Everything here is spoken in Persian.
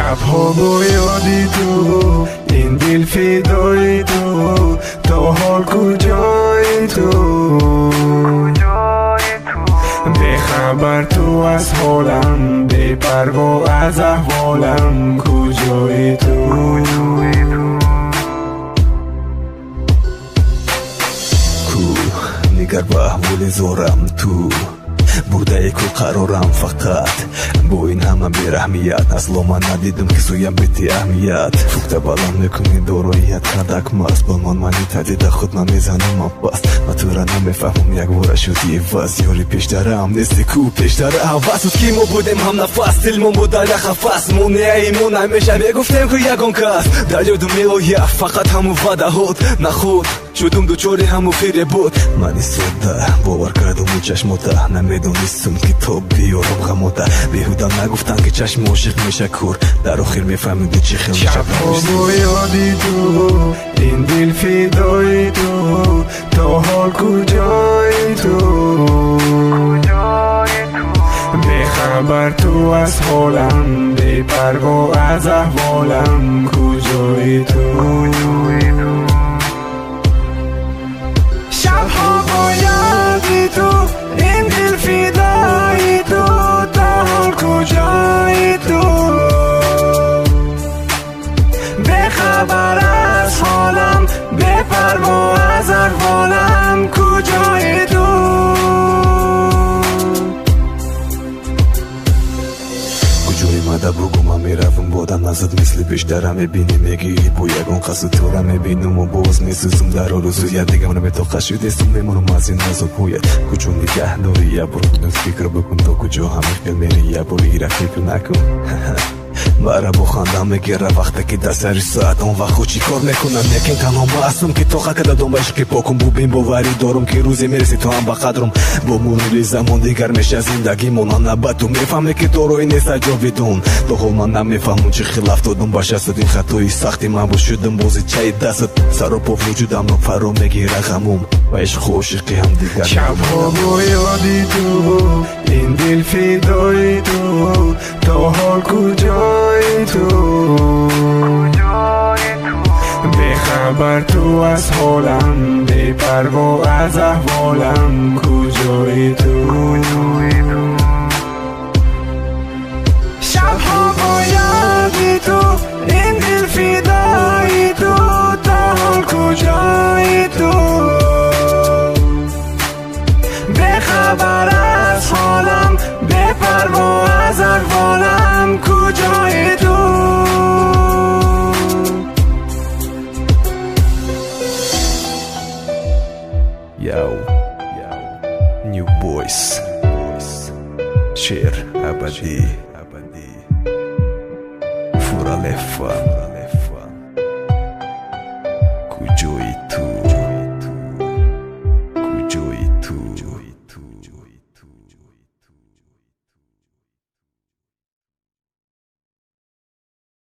شبها با یادی تو، این دل فدای تو، تا حال کجای تو؟ به خبر تو از حالم، به پروا از احوالم، کجای تو؟ نگر به احوال زارم تو بوده کو قرارم فقط با این همه بیرحمیت اصلا من ندیدم که سویم بیتی اهمیت فکت بلند میکنی داراییت خدک مست با من تدید خود من میزنم بس من تو را نمیفهمم یک بار شدی وز یاری پیشترم نیستی کو پیشتر حوست که ما بودیم هم نفس دلمون بود در خفص مونه ایمون همیشه بگفتیم که یکان کس در یادم میآید فقط همون وعده هات نخود شدم دوچاری همون فیره بود من ساده باور کردم و چشماته نمیدونستم که تو بیارم غماته بیهوده نگفتن که چشم عاشق میشه کور در آخر میفهمیدی چی خیلی شبها با یادی تو، این دل فدای تو، تا حال کجای تو؟ به خبر تو از حالم، به پروا از احوالم، کجای تو؟ شبها با یادی تو، این دل فدای تو، تا حال کجای تو؟ به خبر از حالم، به پروا از احوالم، کجای تو؟ کجای مده بگو من میروم بادن ازت مثل بیشترم میبینی میگیری با یکان قصد تو را میبینم و باز میسوزم در آرزو یه دیگه منو به تو خشیدستم میمونم از این نزد پویت کجا نگه داری یه بار فکر بکن تا کجا همه خیل میری یه بار ایره فکر نکن برا با خاندم میگیره وقتی که دستری ساعت اون وقت خود چی کار میکنم لیکن تنها بستم که تو خکده دنبالش که پاکم ببین باوری دارم که روزی میرسی تو هم بقدرم با مرور زمان دیگر میشه زندگی مونم نبا تو میفهمی که داروی نیست جاویدون تو حال من نمیفهمم چه خلاف دادم باشه است این خطایی سختی من با شدم بازی چای دستت سر و پا وجودم رو فرا میگیره غموم و عشق عاشقی هم دیگر شبها با یادی تو، این دل فدای تو، تا حال کجای تو؟ به خبر تو از حالم، به پروا از احوالم، کجای تو؟ شبها با یادی تو، این دل فدای تو، تا حال کجای تو؟ به خبر از حالم، به پروا از احوالم، کجای تو؟ Yo, New Boys شعر ابدی فورا لفا